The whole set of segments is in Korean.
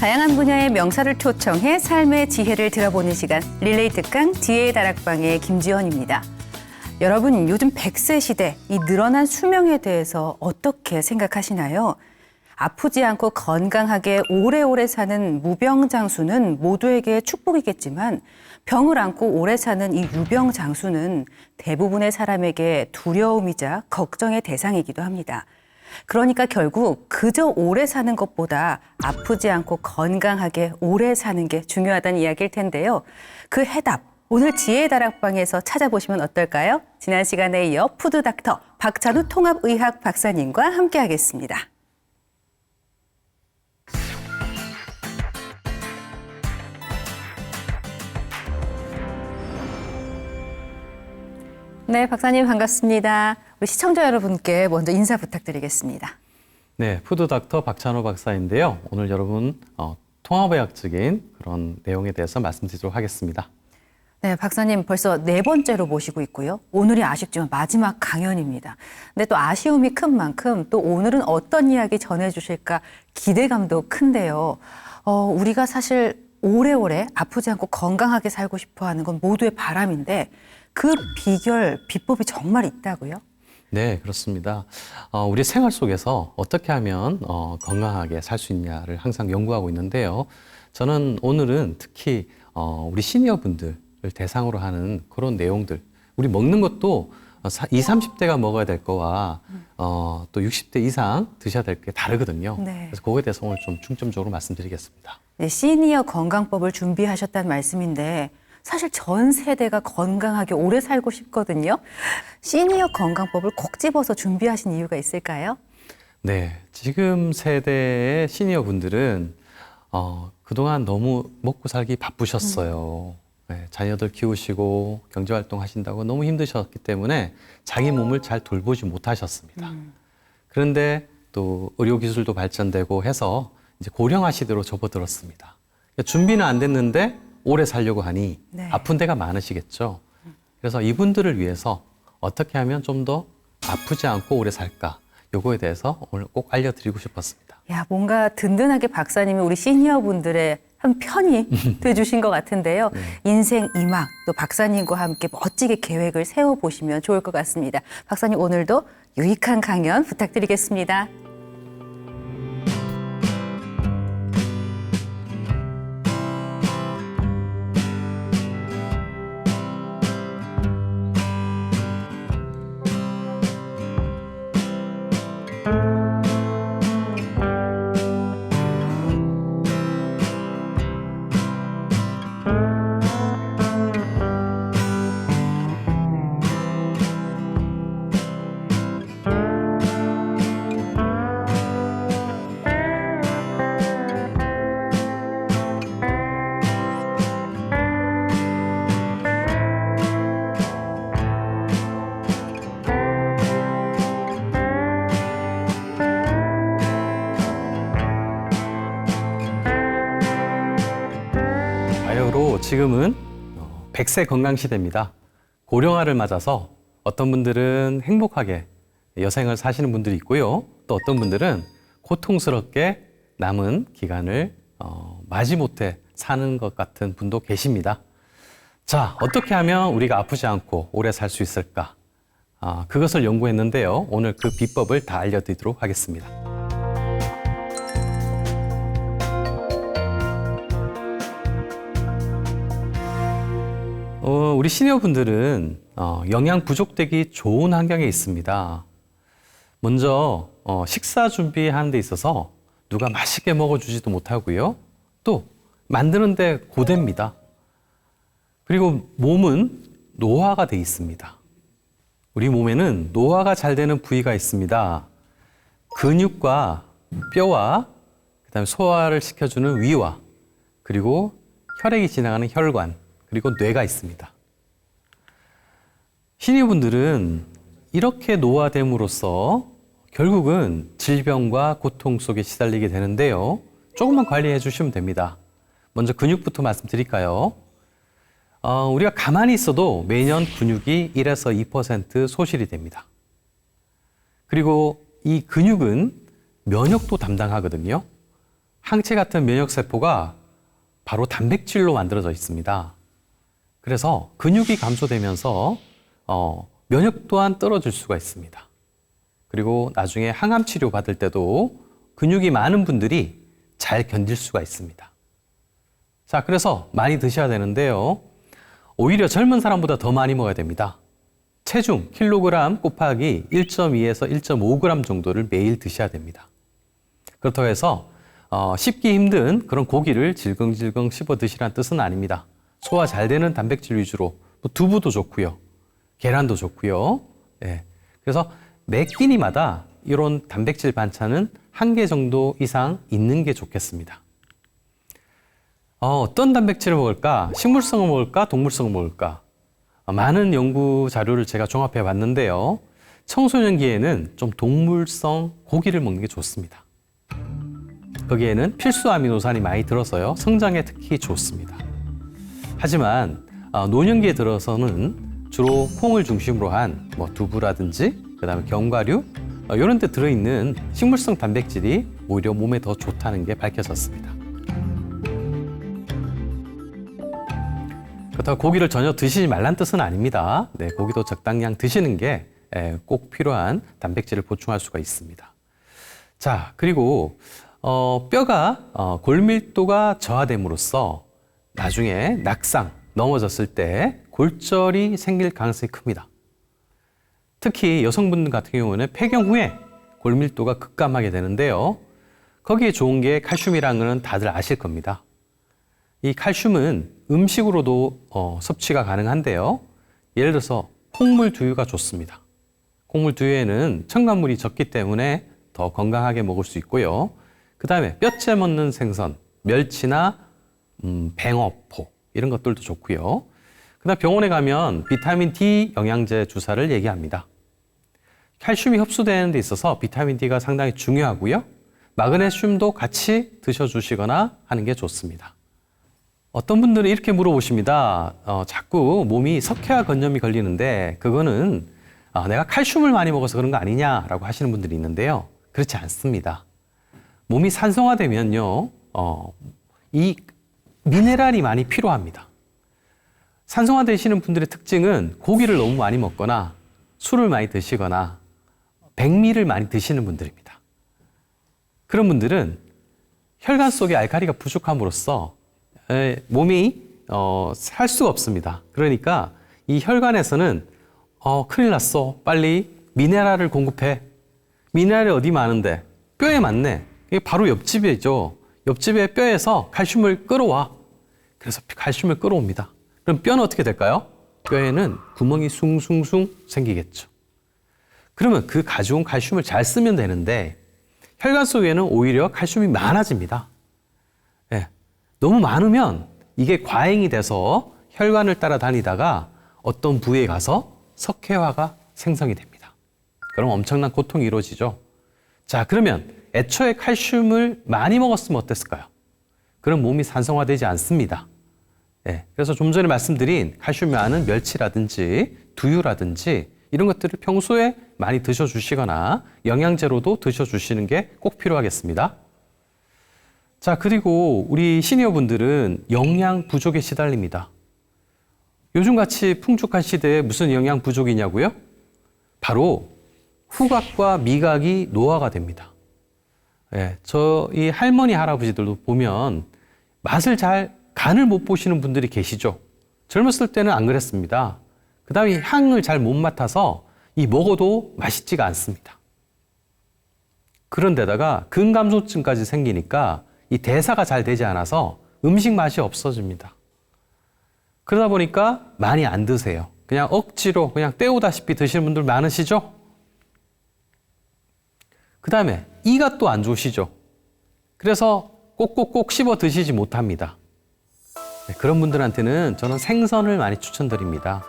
다양한 분야의 명사를 초청해 삶의 지혜를 들어보는 시간, 릴레이 특강 지혜의 다락방의 김지연입니다. 여러분, 요즘 100세 시대, 이 늘어난 수명에 대해서 어떻게 생각하시나요? 아프지 않고 건강하게 오래오래 사는 무병장수는 모두에게 축복이겠지만 병을 안고 오래 사는 이 유병장수는 대부분의 사람에게 두려움이자 걱정의 대상이기도 합니다. 그러니까 결국 그저 오래 사는 것보다 아프지 않고 건강하게 오래 사는 게 중요하다는 이야기일 텐데요. 그 해답, 오늘 지혜의 다락방에서 찾아보시면 어떨까요? 지난 시간에 이어 푸드닥터 박찬우 통합의학 박사님과 함께하겠습니다. 네, 박사님 반갑습니다. 우리 시청자 여러분께 먼저 인사 부탁드리겠습니다. 네, 푸드닥터 박찬호 박사인데요. 오늘 여러분 통합의학적인 그런 내용에 대해서 말씀드리도록 하겠습니다. 네, 박사님 벌써 4번째로 모시고 있고요. 오늘이 아쉽지만 마지막 강연입니다. 근데 또 아쉬움이 큰 만큼 또 오늘은 어떤 이야기 전해주실까 기대감도 큰데요. 우리가 사실 오래오래 아프지 않고 건강하게 살고 싶어 하는 건 모두의 바람인데 그 비법이 정말 있다고요? 네, 그렇습니다. 우리 생활 속에서 어떻게 하면 건강하게 살 수 있냐를 항상 연구하고 있는데요. 저는 오늘은 특히 우리 시니어분들을 대상으로 하는 그런 내용들, 우리 먹는 것도 20, 30대가 먹어야 될 거와 또 60대 이상 드셔야 될 게 다르거든요. 네. 그래서 그거에 대해서 오늘 좀 중점적으로 말씀드리겠습니다. 네, 시니어 건강법을 준비하셨다는 말씀인데 사실 전 세대가 건강하게 오래 살고 싶거든요. 시니어 건강법을 콕 집어서 준비하신 이유가 있을까요? 네, 지금 세대의 시니어 분들은 그동안 너무 먹고 살기 바쁘셨어요. 네, 자녀들 키우시고 경제활동 하신다고 너무 힘드셨기 때문에 자기 몸을 잘 돌보지 못하셨습니다. 그런데 또 의료기술도 발전되고 해서 이제 고령화 시대로 접어들었습니다. 준비는 안 됐는데 오래 살려고 하니 네. 아픈 데가 많으시겠죠. 그래서 이분들을 위해서 어떻게 하면 좀 더 아프지 않고 오래 살까? 요거에 대해서 오늘 꼭 알려드리고 싶었습니다. 야, 뭔가 든든하게 박사님이 우리 시니어분들의 한 편이 돼주신 것 같은데요. 인생 이막 또 박사님과 함께 멋지게 계획을 세워보시면 좋을 것 같습니다. 박사님 오늘도 유익한 강연 부탁드리겠습니다. 바이오로 지금은 100세 건강 시대입니다. 고령화를 맞아서 어떤 분들은 행복하게 여생을 사시는 분들이 있고요. 또 어떤 분들은 고통스럽게 남은 기간을 마지못해 사는 것 같은 분도 계십니다. 자, 어떻게 하면 우리가 아프지 않고 오래 살 수 있을까? 그것을 연구했는데요. 오늘 그 비법을 다 알려드리도록 하겠습니다. 우리 시니어분들은 영양 부족되기 좋은 환경에 있습니다. 먼저 식사 준비하는 데 있어서 누가 맛있게 먹어주지도 못하고요. 또 만드는 데 고됩니다. 그리고 몸은 노화가 돼 있습니다. 우리 몸에는 노화가 잘 되는 부위가 있습니다. 근육과 뼈와 그다음에 소화를 시켜주는 위와 그리고 혈액이 지나가는 혈관 그리고 뇌가 있습니다. 시니어분들은 이렇게 노화됨으로써 결국은 질병과 고통 속에 시달리게 되는데요. 조금만 관리해 주시면 됩니다. 먼저 근육부터 말씀드릴까요? 우리가 가만히 있어도 매년 근육이 1에서 2% 소실이 됩니다. 그리고 이 근육은 면역도 담당하거든요. 항체 같은 면역세포가 바로 단백질로 만들어져 있습니다. 그래서 근육이 감소되면서 면역 또한 떨어질 수가 있습니다. 그리고 나중에 항암 치료 받을 때도 근육이 많은 분들이 잘 견딜 수가 있습니다. 자, 그래서 많이 드셔야 되는데요. 오히려 젊은 사람보다 더 많이 먹어야 됩니다. 체중 킬로그램 곱하기 1.2에서 1.5g 정도를 매일 드셔야 됩니다. 그렇다고 해서 씹기 힘든 그런 고기를 질겅질겅 씹어 드시라는 뜻은 아닙니다. 소화 잘 되는 단백질 위주로 두부도 좋고요. 계란도 좋고요. 예. 그래서 매 끼니마다 이런 단백질 반찬은 1개 정도 이상 있는 게 좋겠습니다. 어떤 단백질을 먹을까? 식물성을 먹을까? 동물성을 먹을까? 많은 연구 자료를 제가 종합해 봤는데요. 청소년기에는 좀 동물성 고기를 먹는 게 좋습니다. 거기에는 필수 아미노산이 많이 들어서요. 성장에 특히 좋습니다. 하지만 노년기에 들어서는 주로 콩을 중심으로 한 두부라든지 그다음에 견과류 이런 데 들어있는 식물성 단백질이 오히려 몸에 더 좋다는 게 밝혀졌습니다. 그렇다고 고기를 전혀 드시지 말란 뜻은 아닙니다. 네, 고기도 적당량 드시는 게 꼭 필요한 단백질을 보충할 수가 있습니다. 자, 그리고 뼈가 골밀도가 저하됨으로써 나중에 낙상, 넘어졌을 때 골절이 생길 가능성이 큽니다. 특히 여성분들 같은 경우는 폐경 후에 골밀도가 급감하게 되는데요. 거기에 좋은 게 칼슘이라는 것은 다들 아실 겁니다. 이 칼슘은 음식으로도 섭취가 가능한데요. 예를 들어서 콩물 두유가 좋습니다. 콩물 두유에는 첨가물이 적기 때문에 더 건강하게 먹을 수 있고요. 그 다음에 뼈째 먹는 생선, 멸치나 뱅어포 이런 것들도 좋고요. 그 다음 병원에 가면 비타민 D 영양제 주사를 얘기합니다. 칼슘이 흡수되는 데 있어서 비타민 D가 상당히 중요하고요. 마그네슘도 같이 드셔주시거나 하는 게 좋습니다. 어떤 분들은 이렇게 물어보십니다. 자꾸 몸이 석회화 건염이 걸리는데 그거는 내가 칼슘을 많이 먹어서 그런 거 아니냐라고 하시는 분들이 있는데요. 그렇지 않습니다. 몸이 산성화되면요, 이 미네랄이 많이 필요합니다. 산성화되시는 분들의 특징은 고기를 너무 많이 먹거나 술을 많이 드시거나 백미를 많이 드시는 분들입니다. 그런 분들은 혈관 속에 알칼리가 부족함으로써 몸이 살 수가 없습니다. 그러니까 이 혈관에서는 큰일 났어. 빨리 미네랄을 공급해. 미네랄이 어디 많은데? 뼈에 많네. 이게 바로 옆집이죠. 옆집의 뼈에서 칼슘을 끌어와. 그래서 칼슘을 끌어옵니다. 그럼 뼈는 어떻게 될까요? 뼈에는 구멍이 숭숭숭 생기겠죠. 그러면 그 가져온 칼슘을 잘 쓰면 되는데 혈관 속에는 오히려 칼슘이 많아집니다. 네. 너무 많으면 이게 과잉이 돼서 혈관을 따라다니다가 어떤 부위에 가서 석회화가 생성이 됩니다. 그럼 엄청난 고통이 이루어지죠. 자, 그러면 애초에 칼슘을 많이 먹었으면 어땠을까요? 그럼 몸이 산성화되지 않습니다. 네, 그래서 좀 전에 말씀드린 칼슘이 많은 멸치라든지 두유라든지 이런 것들을 평소에 많이 드셔주시거나 영양제로도 드셔주시는 게 꼭 필요하겠습니다. 자, 그리고 우리 시니어분들은 영양 부족에 시달립니다. 요즘같이 풍족한 시대에 무슨 영양 부족이냐고요? 바로 후각과 미각이 노화가 됩니다. 예, 저희 할머니, 할아버지들도 보면 간을 못 보시는 분들이 계시죠. 젊었을 때는 안 그랬습니다. 그 다음에 향을 잘 못 맡아서 먹어도 맛있지가 않습니다. 그런데다가 근감소증까지 생기니까 이 대사가 잘 되지 않아서 음식 맛이 없어집니다. 그러다 보니까 많이 안 드세요. 그냥 억지로 그냥 때우다시피 드시는 분들 많으시죠? 그 다음에 이가 또 안 좋으시죠? 그래서 꼭꼭꼭 씹어 드시지 못합니다. 네, 그런 분들한테는 저는 생선을 많이 추천드립니다.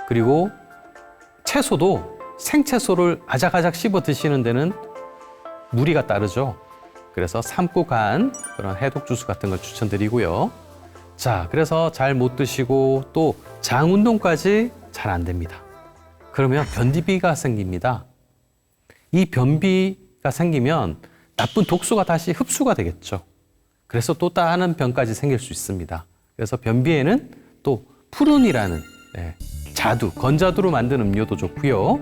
그리고 채소도 생채소를 아작아작 씹어 드시는 데는 무리가 따르죠. 그래서 삶고 간 그런 해독 주스 같은 걸 추천드리고요. 자, 그래서 잘 못 드시고 또 장 운동까지 잘 안 됩니다. 그러면 변비가 생깁니다. 이 변비 변비가 생기면 나쁜 독소가 다시 흡수가 되겠죠. 그래서 또 다른 병까지 생길 수 있습니다. 그래서 변비에는 또 푸른이라는 자두, 건자두로 만든 음료도 좋고요.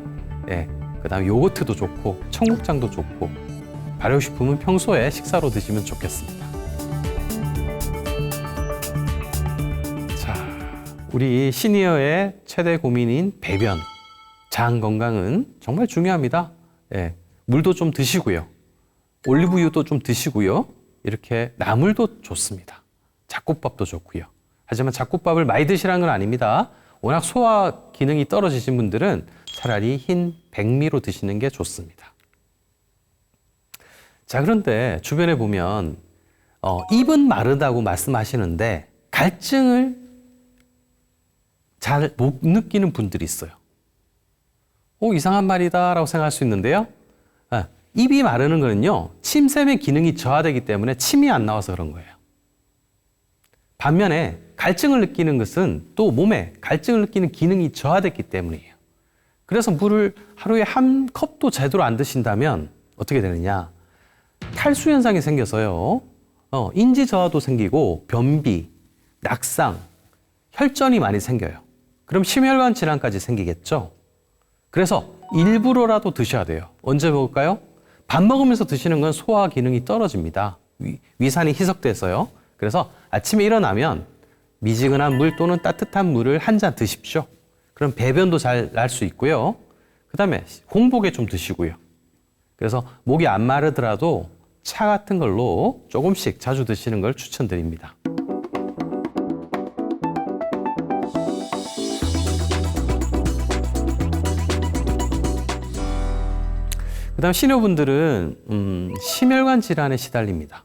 그다음에 요거트도 좋고 청국장도 좋고 발효식품은 평소에 식사로 드시면 좋겠습니다. 자, 우리 시니어의 최대 고민인 배변, 장 건강은 정말 중요합니다. 물도 좀 드시고요. 올리브유도 좀 드시고요. 이렇게 나물도 좋습니다. 잡곡밥도 좋고요. 하지만 잡곡밥을 많이 드시라는 건 아닙니다. 워낙 소화 기능이 떨어지신 분들은 차라리 흰 백미로 드시는 게 좋습니다. 자, 그런데 주변에 보면 입은 마르다고 말씀하시는데 갈증을 잘 못 느끼는 분들이 있어요. 이상한 말이다 라고 생각할 수 있는데요. 입이 마르는 거는요, 침샘의 기능이 저하되기 때문에 침이 안 나와서 그런 거예요. 반면에 갈증을 느끼는 것은 또 몸에 갈증을 느끼는 기능이 저하됐기 때문이에요. 그래서 물을 하루에 한 컵도 제대로 안 드신다면 어떻게 되느냐? 탈수 현상이 생겨서요, 인지 저하도 생기고 변비, 낙상, 혈전이 많이 생겨요. 그럼 심혈관 질환까지 생기겠죠? 그래서 일부러라도 드셔야 돼요. 언제 먹을까요? 밥 먹으면서 드시는 건 소화 기능이 떨어집니다. 위산이 희석돼서요. 그래서 아침에 일어나면 미지근한 물 또는 따뜻한 물을 한 잔 드십시오. 그럼 배변도 잘 날 수 있고요. 그 다음에 홍보게 좀 드시고요. 그래서 목이 안 마르더라도 차 같은 걸로 조금씩 자주 드시는 걸 추천드립니다. 그 다음 시니어분들은 심혈관 질환에 시달립니다.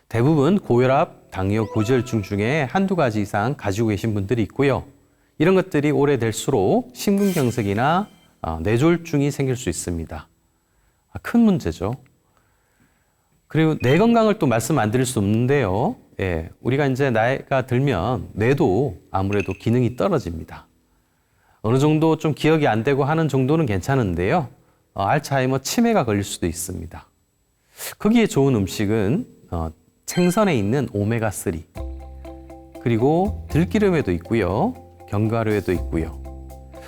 대부분 고혈압, 당뇨, 고지혈증 중에 한두 가지 이상 가지고 계신 분들이 있고요. 이런 것들이 오래될수록 심근경색이나 뇌졸중이 생길 수 있습니다. 큰 문제죠. 그리고 뇌 건강을 또 말씀 안 드릴 수 없는데요. 우리가 이제 나이가 들면 뇌도 아무래도 기능이 떨어집니다. 어느 정도 좀 기억이 안 되고 하는 정도는 괜찮은데요. 알츠하이머 치매가 걸릴 수도 있습니다. 거기에 좋은 음식은 생선에 있는 오메가3 그리고 들기름에도 있고요. 견과류에도 있고요.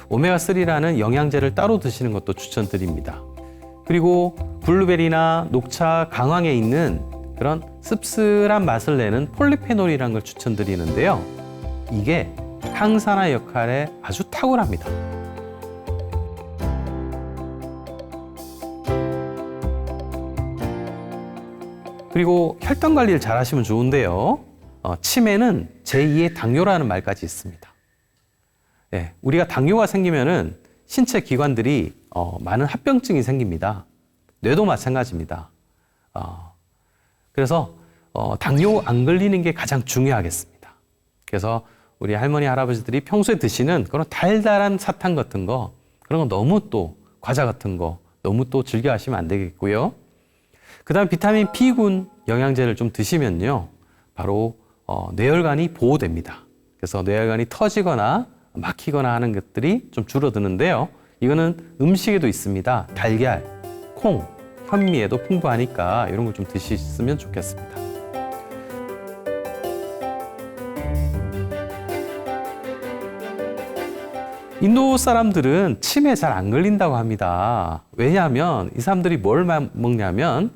오메가3라는 영양제를 따로 드시는 것도 추천드립니다. 그리고 블루베리나 녹차, 강황에 있는 그런 씁쓸한 맛을 내는 폴리페놀이라는 걸 추천드리는데요. 이게 항산화 역할에 아주 탁월합니다. 그리고 혈당 관리를 잘 하시면 좋은데요. 치매는 제2의 당뇨라는 말까지 있습니다. 우리가 당뇨가 생기면은 신체 기관들이 많은 합병증이 생깁니다. 뇌도 마찬가지입니다. 그래서 당뇨 안 걸리는 게 가장 중요하겠습니다. 그래서 우리 할머니, 할아버지들이 평소에 드시는 그런 달달한 사탕 같은 거, 그런 거 너무 또 과자 같은 거 너무 또 즐겨 하시면 안 되겠고요. 그 다음 비타민 B군 영양제를 좀 드시면요. 바로 뇌혈관이 보호됩니다. 그래서 뇌혈관이 터지거나 막히거나 하는 것들이 좀 줄어드는데요. 이거는 음식에도 있습니다. 달걀, 콩, 현미에도 풍부하니까 이런 걸 좀 드시면 좋겠습니다. 인도 사람들은 치매 잘 안 걸린다고 합니다. 왜냐하면 이 사람들이 뭘 먹냐면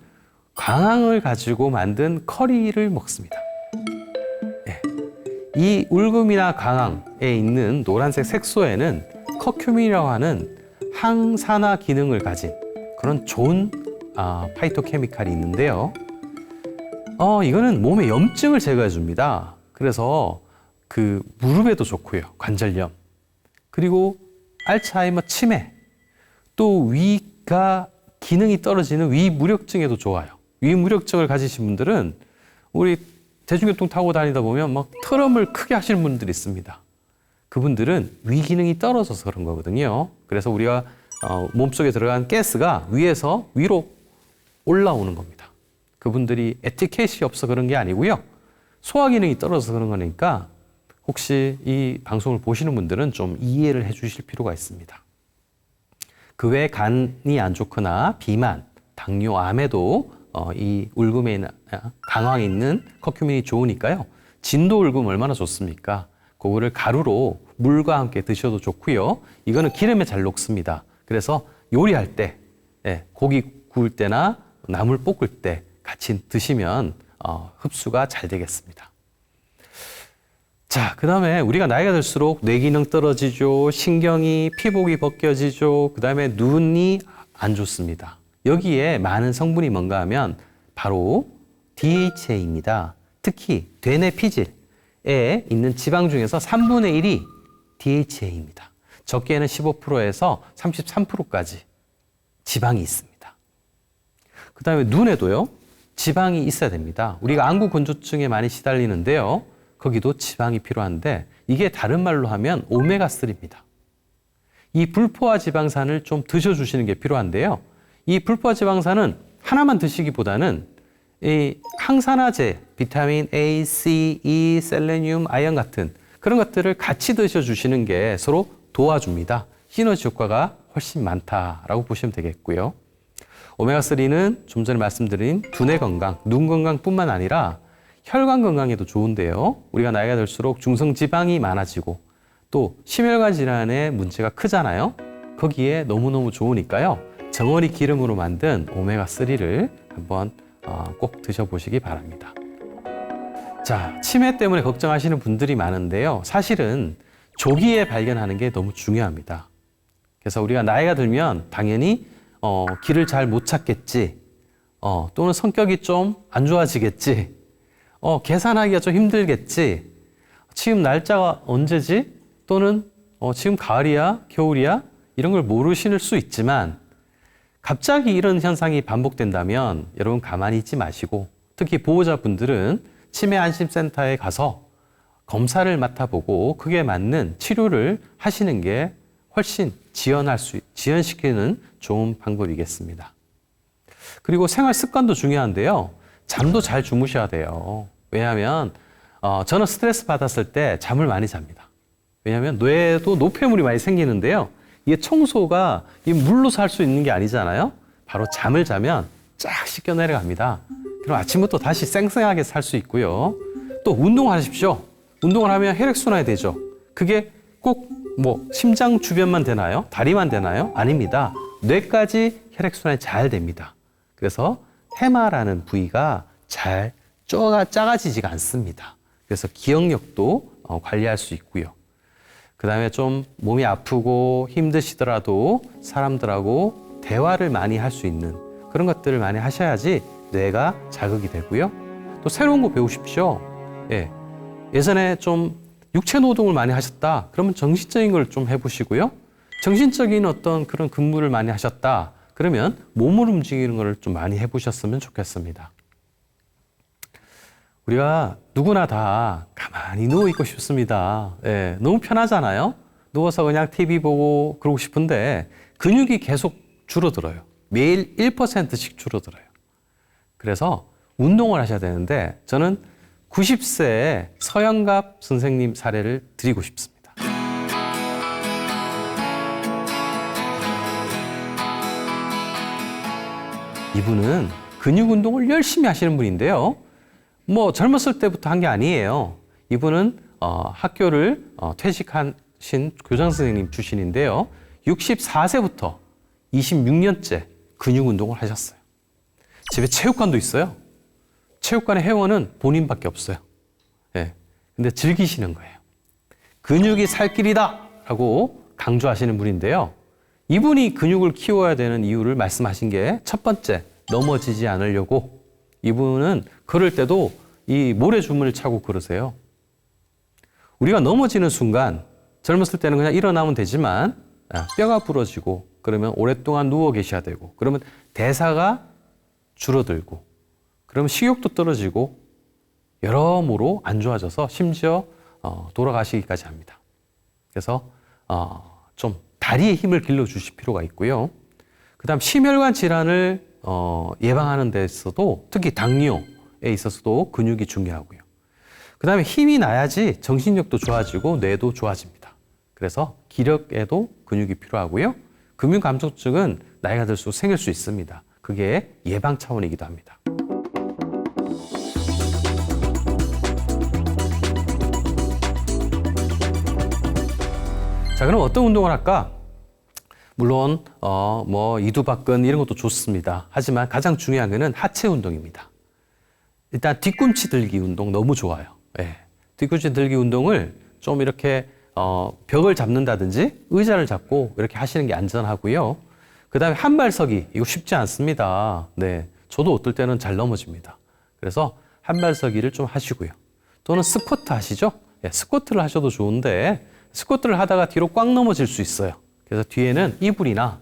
광황을 가지고 만든 커리를 먹습니다. 이 울금이나 광황에 있는 노란색 색소에는 커큐민이라고 하는 항산화 기능을 가진 그런 좋은 파이토케미칼이 있는데요. 이거는 몸의 염증을 제거해 줍니다. 그래서 그 무릎에도 좋고요. 관절염. 그리고 알츠하이머 치매, 또 위가 기능이 떨어지는 위무력증에도 좋아요. 위무력증을 가지신 분들은 우리 대중교통 타고 다니다 보면 막 트럼을 크게 하시는 분들이 있습니다. 그분들은 위 기능이 떨어져서 그런 거거든요. 그래서 우리가 몸속에 들어간 가스가 위에서 위로 올라오는 겁니다. 그분들이 에티켓이 없어 그런 게 아니고요. 소화 기능이 떨어져서 그런 거니까 혹시 이 방송을 보시는 분들은 좀 이해를 해 주실 필요가 있습니다. 그 외에 간이 안 좋거나 비만, 당뇨, 암에도 이 울금에 강황에 있는 커큐민이 좋으니까요. 진도 울금 얼마나 좋습니까? 그거를 가루로 물과 함께 드셔도 좋고요. 이거는 기름에 잘 녹습니다. 그래서 요리할 때, 고기 구울 때나 나물 볶을 때 같이 드시면 흡수가 잘 되겠습니다. 자, 그 다음에 우리가 나이가 들수록 뇌 기능 떨어지죠. 신경이, 피복이 벗겨지죠. 그 다음에 눈이 안 좋습니다. 여기에 많은 성분이 뭔가 하면 바로 DHA입니다. 특히 되뇌 피질에 있는 지방 중에서 3분의 1이 DHA입니다. 적게는 15%에서 33%까지 지방이 있습니다. 그 다음에 눈에도요, 지방이 있어야 됩니다. 우리가 안구 건조증에 많이 시달리는데요. 거기도 지방이 필요한데 이게 다른 말로 하면 오메가3입니다. 이 불포화 지방산을 좀 드셔주시는 게 필요한데요. 이 불포화 지방산은 하나만 드시기보다는 이 항산화제, 비타민 A, C, E, 셀레늄, 아연 같은 그런 것들을 같이 드셔주시는 게 서로 도와줍니다. 시너지 효과가 훨씬 많다라고 보시면 되겠고요. 오메가3는 좀 전에 말씀드린 두뇌 건강, 눈 건강뿐만 아니라 혈관 건강에도 좋은데요. 우리가 나이가 들수록 중성지방이 많아지고 또 심혈관 질환의 문제가 크잖아요. 거기에 너무너무 좋으니까요. 정어리 기름으로 만든 오메가3를 한번 꼭 드셔보시기 바랍니다. 자, 치매 때문에 걱정하시는 분들이 많은데요. 사실은 조기에 발견하는 게 너무 중요합니다. 그래서 우리가 나이가 들면 당연히 길을 잘 못 찾겠지, 또는 성격이 좀 안 좋아지겠지, 계산하기가 좀 힘들겠지, 지금 날짜가 언제지? 또는 지금 가을이야? 겨울이야? 이런 걸 모르실 수 있지만 갑자기 이런 현상이 반복된다면 여러분 가만히 있지 마시고 특히 보호자분들은 치매 안심센터에 가서 검사를 맡아보고 그게 맞는 치료를 하시는 게 훨씬 지연시키는 좋은 방법이겠습니다. 그리고 생활 습관도 중요한데요. 잠도 잘 주무셔야 돼요. 왜냐하면 저는 스트레스 받았을 때 잠을 많이 잡니다. 왜냐하면 뇌에도 노폐물이 많이 생기는데요. 이게 청소가 이 물로서 할 수 있는 게 아니잖아요. 바로 잠을 자면 쫙 씻겨 내려갑니다. 그럼 아침부터 다시 쌩쌩하게 살 수 있고요. 또 운동하십시오. 운동을 하면 혈액순환이 되죠. 그게 꼭 심장 주변만 되나요? 다리만 되나요? 아닙니다. 뇌까지 혈액순환이 잘 됩니다. 그래서 해마라는 부위가 잘 작아지지가 않습니다. 그래서 기억력도 관리할 수 있고요. 그 다음에 좀 몸이 아프고 힘드시더라도 사람들하고 대화를 많이 할 수 있는 그런 것들을 많이 하셔야지 뇌가 자극이 되고요. 또 새로운 거 배우십시오. 예전에 좀 육체 노동을 많이 하셨다. 그러면 정신적인 걸 좀 해보시고요. 정신적인 어떤 그런 근무를 많이 하셨다. 그러면 몸을 움직이는 걸 좀 많이 해보셨으면 좋겠습니다. 우리가 누구나 다 가만히 누워있고 싶습니다. 너무 편하잖아요. 누워서 그냥 TV 보고 그러고 싶은데 근육이 계속 줄어들어요. 매일 1%씩 줄어들어요. 그래서 운동을 하셔야 되는데 저는 90세의 서영갑 선생님 사례를 드리고 싶습니다. 이분은 근육 운동을 열심히 하시는 분인데요. 젊었을 때부터 한 게 아니에요. 이분은 학교를 퇴직하신 교장 선생님 출신인데요. 64세부터 26년째 근육 운동을 하셨어요. 집에 체육관도 있어요. 체육관의 회원은 본인밖에 없어요. 근데 즐기시는 거예요. 근육이 살 길이다! 라고 강조하시는 분인데요. 이분이 근육을 키워야 되는 이유를 말씀하신 게 첫 번째, 넘어지지 않으려고. 이분은 걸을 때도 이 모래주머니를 차고 걸으세요. 우리가 넘어지는 순간 젊었을 때는 그냥 일어나면 되지만 뼈가 부러지고 그러면 오랫동안 누워 계셔야 되고 그러면 대사가 줄어들고 그러면 식욕도 떨어지고 여러모로 안 좋아져서 심지어 돌아가시기까지 합니다. 그래서 좀 다리에 힘을 길러주실 필요가 있고요. 그 다음 심혈관 질환을 예방하는 데 있어도 특히 당뇨에 있어서도 근육이 중요하고요. 그 다음에 힘이 나야지 정신력도 좋아지고 뇌도 좋아집니다. 그래서 기력에도 근육이 필요하고요. 금융감소증은 나이가 들수록 생길 수 있습니다. 그게 예방 차원이기도 합니다. 자, 그럼 어떤 운동을 할까? 물론 이두박근 이런 것도 좋습니다. 하지만 가장 중요한 거는 하체 운동입니다. 일단 뒤꿈치 들기 운동 너무 좋아요. 예. 뒤꿈치 들기 운동을 좀 이렇게 벽을 잡는다든지 의자를 잡고 이렇게 하시는 게 안전하고요. 그다음에 한발서기 이거 쉽지 않습니다. 네, 저도 어떨 때는 잘 넘어집니다. 그래서 한발서기를 좀 하시고요. 또는 스쿼트 하시죠? 예, 스쿼트를 하셔도 좋은데 스쿼트를 하다가 뒤로 꽉 넘어질 수 있어요. 그래서 뒤에는 이불이나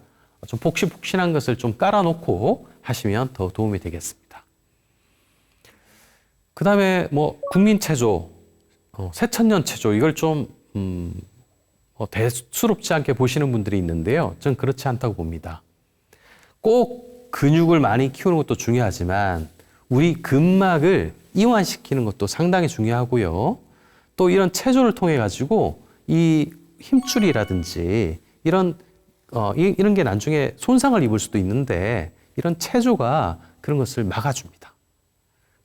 좀 폭신폭신한 것을 좀 깔아놓고 하시면 더 도움이 되겠습니다. 그 다음에 국민체조, 새천년체조 이걸 좀 대수롭지 않게 보시는 분들이 있는데요. 전 그렇지 않다고 봅니다. 꼭 근육을 많이 키우는 것도 중요하지만 우리 근막을 이완시키는 것도 상당히 중요하고요. 또 이런 체조를 통해 가지고 이 힘줄이라든지 이런 게 나중에 손상을 입을 수도 있는데 이런 체조가 그런 것을 막아줍니다.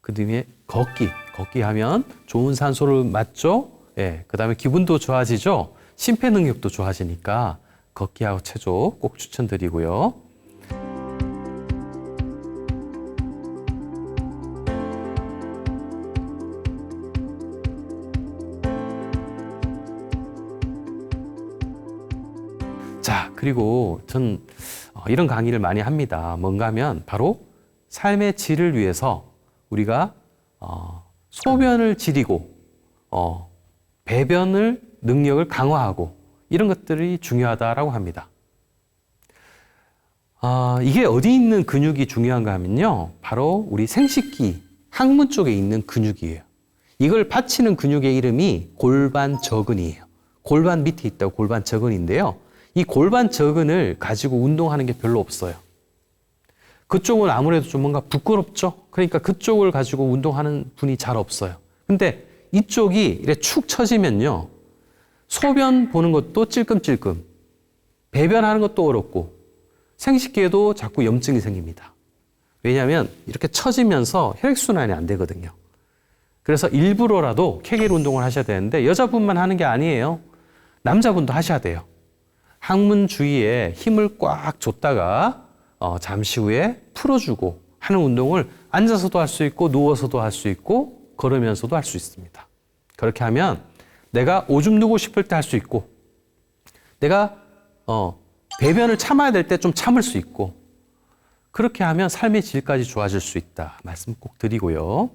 그 다음에 걷기 하면 좋은 산소를 맞죠? 예, 그 다음에 기분도 좋아지죠? 심폐 능력도 좋아지니까 걷기하고 체조 꼭 추천드리고요. 자, 그리고 전 이런 강의를 많이 합니다. 뭔가 하면 바로 삶의 질을 위해서 우리가 소변을 지리고 배변을 능력을 강화하고 이런 것들이 중요하다라고 합니다. 이게 어디 있는 근육이 중요한가 하면요. 바로 우리 생식기 항문 쪽에 있는 근육이에요. 이걸 받치는 근육의 이름이 골반저근이에요. 골반 밑에 있다고 골반저근인데요. 이 골반저근을 가지고 운동하는 게 별로 없어요. 그쪽은 아무래도 좀 뭔가 부끄럽죠? 그러니까 그쪽을 가지고 운동하는 분이 잘 없어요. 근데 이쪽이 이렇게 축 처지면요. 소변 보는 것도 찔끔찔끔, 배변하는 것도 어렵고, 생식기에도 자꾸 염증이 생깁니다. 왜냐하면 이렇게 처지면서 혈액순환이 안 되거든요. 그래서 일부러라도 케겔 운동을 하셔야 되는데 여자분만 하는 게 아니에요. 남자분도 하셔야 돼요. 항문 주위에 힘을 꽉 줬다가 잠시 후에 풀어주고 하는 운동을 앉아서도 할 수 있고 누워서도 할 수 있고 걸으면서도 할 수 있습니다. 그렇게 하면 내가 오줌 누고 싶을 때 할 수 있고 내가 배변을 참아야 될 때 좀 참을 수 있고 그렇게 하면 삶의 질까지 좋아질 수 있다. 말씀 꼭 드리고요.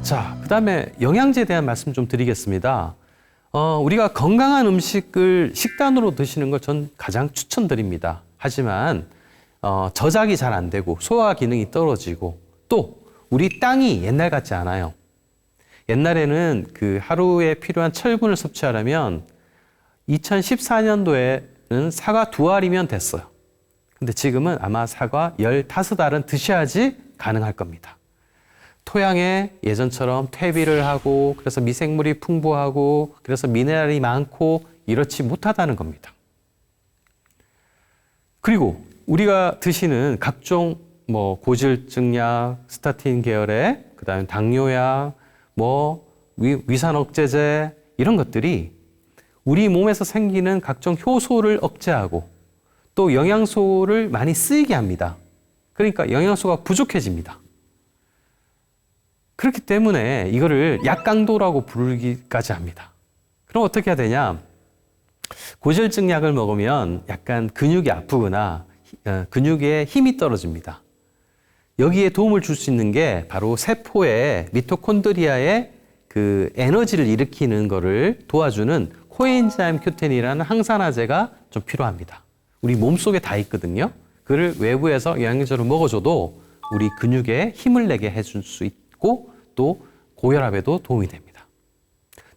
자, 그 다음에 영양제에 대한 말씀 좀 드리겠습니다. 우리가 건강한 음식을 식단으로 드시는 걸 전 가장 추천드립니다. 하지만 저작이 잘 안 되고 소화 기능이 떨어지고 또 우리 땅이 옛날 같지 않아요. 옛날에는 그 하루에 필요한 철분을 섭취하려면 2014년도에는 사과 2알이면 됐어요. 근데 지금은 아마 사과 15알은 드셔야지 가능할 겁니다. 토양에 예전처럼 퇴비를 하고 그래서 미생물이 풍부하고 그래서 미네랄이 많고 이렇지 못하다는 겁니다. 그리고 우리가 드시는 각종 고지혈증약, 스타틴 계열의 그다음에 당뇨약, 위산 억제제 이런 것들이 우리 몸에서 생기는 각종 효소를 억제하고 또 영양소를 많이 쓰이게 합니다. 그러니까 영양소가 부족해집니다. 그렇기 때문에 이거를 약강도라고 부르기까지 합니다. 그럼 어떻게 해야 되냐? 고지혈증 약을 먹으면 약간 근육이 아프거나 근육에 힘이 떨어집니다. 여기에 도움을 줄 수 있는 게 바로 세포의 미토콘드리아의 그 에너지를 일으키는 거를 도와주는 코엔자임 Q10이라는 항산화제가 좀 필요합니다. 우리 몸속에 다 있거든요. 그를 외부에서 영양제로 먹어줘도 우리 근육에 힘을 내게 해줄 수 있고 또 고혈압에도 도움이 됩니다.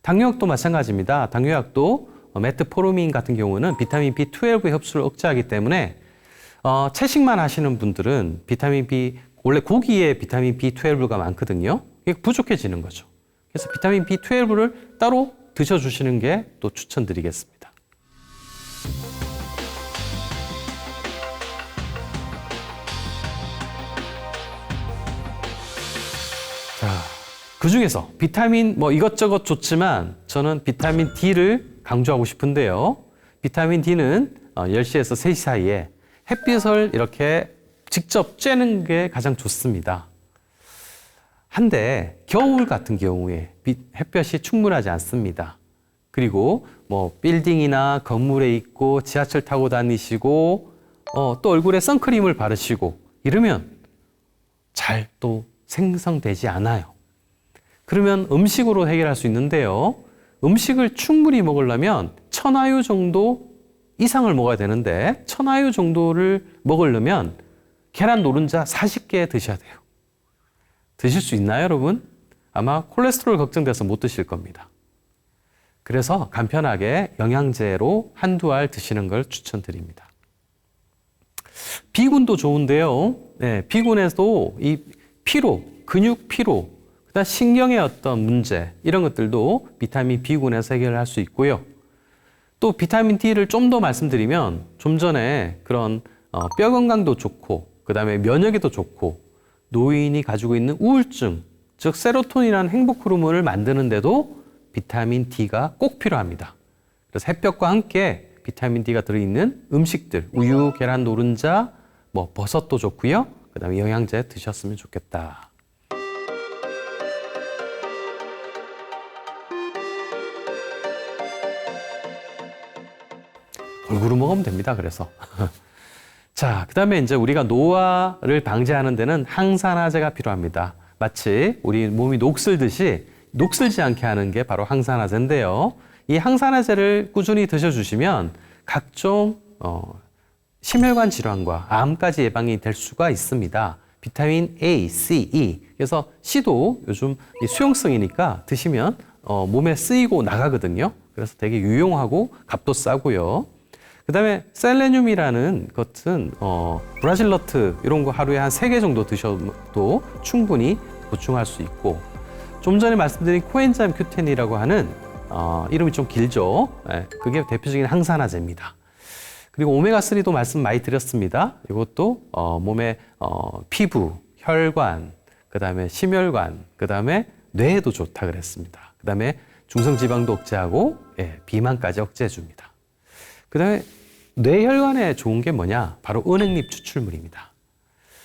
당뇨약도 마찬가지입니다. 당뇨약도 메트포르민 같은 경우는 비타민 B12의 흡수를 억제하기 때문에 채식만 하시는 분들은 비타민 B, 원래 고기에 비타민 B12가 많거든요. 이게 부족해지는 거죠. 그래서 비타민 B12를 따로 드셔주시는 게 또 추천드리겠습니다. 자, 그중에서 비타민 뭐 이것저것 좋지만 저는 비타민 D를 강조하고 싶은데요. 비타민 D는 10시에서 3시 사이에 햇빛을 이렇게 직접 쬐는 게 가장 좋습니다. 한데 겨울 같은 경우에 햇볕이 충분하지 않습니다. 그리고 뭐 빌딩이나 건물에 있고 지하철 타고 다니시고 또 얼굴에 선크림을 바르시고 이러면 잘 또 생성되지 않아요. 그러면 음식으로 해결할 수 있는데요. 음식을 충분히 먹으려면 천아유 정도 이상을 먹어야 되는데 천아유 정도를 먹으려면 계란 노른자 40개 드셔야 돼요. 드실 수 있나요, 여러분? 아마 콜레스테롤 걱정돼서 못 드실 겁니다. 그래서 간편하게 영양제로 한두 알 드시는 걸 추천드립니다. 비군도 좋은데요. 네, 비군에도 이 피로, 근육 피로, 그다음 신경의 어떤 문제 이런 것들도 비타민 B군에서 해결할 수 있고요. 또 비타민 D를 좀 더 말씀드리면 좀 전에 그런 뼈 건강도 좋고 그다음에 면역에도 좋고 노인이 가지고 있는 우울증, 즉 세로토닌이라는 행복 호르몬을 만드는데도 비타민 D가 꼭 필요합니다. 그래서 햇볕과 함께 비타민 D가 들어있는 음식들, 우유, 계란 노른자, 뭐 버섯도 좋고요. 그다음에 영양제 드셨으면 좋겠다. 골고루 먹으면 됩니다. 그래서 자, 그다음에 이제 우리가 노화를 방지하는 데는 항산화제가 필요합니다. 마치 우리 몸이 녹슬듯이 녹슬지 않게 하는 게 바로 항산화제인데요. 이 항산화제를 꾸준히 드셔주시면 각종 심혈관 질환과 암까지 예방이 될 수가 있습니다. 비타민 A, C, E. 그래서 C도 요즘 수용성이니까 드시면 몸에 쓰이고 나가거든요. 그래서 되게 유용하고 값도 싸고요. 그다음에 셀레늄이라는 것은 브라질너트 이런 거 하루에 한 3개 정도 드셔도 충분히 보충할 수 있고 좀 전에 말씀드린 코엔자임 Q10이라고 하는 이름이 좀 길죠. 네, 그게 대표적인 항산화제입니다. 그리고 오메가3도 말씀 많이 드렸습니다. 이것도 몸의 피부, 혈관, 그다음에 심혈관, 그다음에 뇌에도 좋다 그랬습니다. 그다음에 중성지방도 억제하고 비만까지 억제해 줍니다. 그다음에 뇌혈관에 좋은 게 뭐냐? 바로 은행잎 추출물입니다.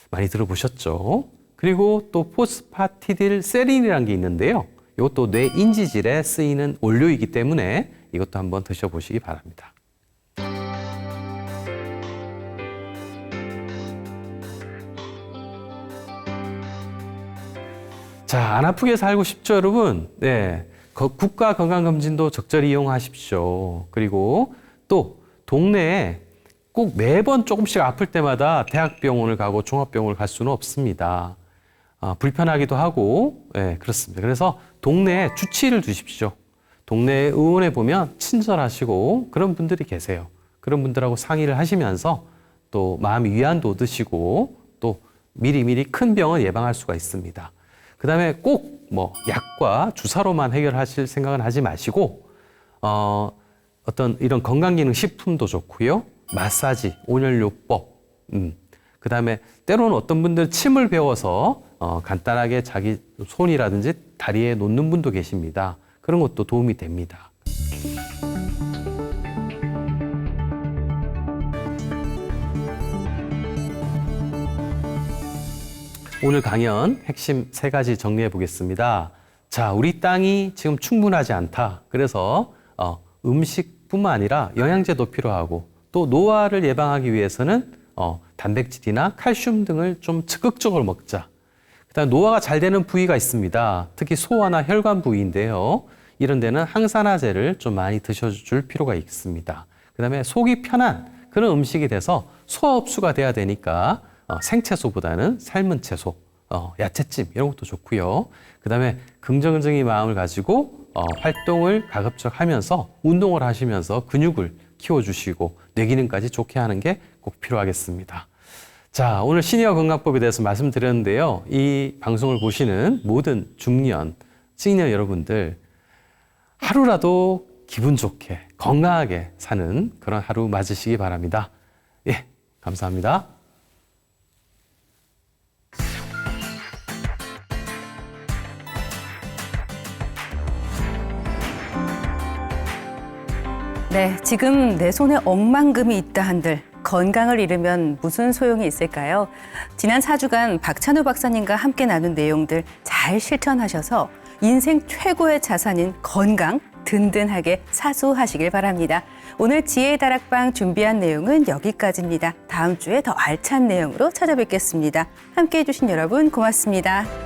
많이 들어보셨죠? 그리고 또 포스파티딜 세린이라는 게 있는데요. 이것도 뇌 인지질에 쓰이는 원료이기 때문에 이것도 한번 드셔보시기 바랍니다. 자, 안 아프게 살고 싶죠, 여러분? 네. 국가 건강검진도 적절히 이용하십시오. 그리고 또 동네에 꼭 매번 조금씩 아플 때마다 대학병원을 가고 종합병원을 갈 수는 없습니다. 불편하기도 하고, 네, 그렇습니다. 그래서 동네에 주치의를 두십시오. 동네 의원에 보면 친절하시고 그런 분들이 계세요. 그런 분들하고 상의를 하시면서 또 마음의 위안도 얻으시고 또 미리미리 큰 병은 예방할 수가 있습니다. 그 다음에 꼭 뭐 약과 주사로만 해결하실 생각은 하지 마시고 어떤 이런 건강기능 식품도 좋고요. 마사지, 온열요법, 그 다음에 때로는 어떤 분들 침을 배워서 간단하게 자기 손이라든지 다리에 놓는 분도 계십니다. 그런 것도 도움이 됩니다. 오늘 강연 핵심 3가지 정리해 보겠습니다. 자, 우리 땅이 지금 충분하지 않다. 그래서 음식뿐만 아니라 영양제도 필요하고 또 노화를 예방하기 위해서는 단백질이나 칼슘 등을 좀 적극적으로 먹자. 그다음 노화가 잘 되는 부위가 있습니다. 특히 소화나 혈관 부위인데요. 이런 데는 항산화제를 좀 많이 드셔줄 필요가 있습니다. 그다음에 속이 편한 그런 음식이 돼서 소화 흡수가 돼야 되니까 생채소보다는 삶은 채소, 야채찜 이런 것도 좋고요. 그다음에 긍정적인 마음을 가지고 활동을 가급적 하면서 운동을 하시면서 근육을 키워주시고 뇌 기능까지 좋게 하는 게 꼭 필요하겠습니다. 자, 오늘 시니어 건강법에 대해서 말씀드렸는데요. 이 방송을 보시는 모든 중년, 시니어 여러분들 하루라도 기분 좋게 건강하게 사는 그런 하루 맞으시기 바랍니다. 예, 감사합니다. 네, 지금 내 손에 억만금이 있다 한들 건강을 잃으면 무슨 소용이 있을까요? 지난 4주간 박찬호 박사님과 함께 나눈 내용들 잘 실천하셔서 인생 최고의 자산인 건강 든든하게 사수하시길 바랍니다. 오늘 지혜의 다락방 준비한 내용은 여기까지입니다. 다음 주에 더 알찬 내용으로 찾아뵙겠습니다. 함께해 주신 여러분 고맙습니다.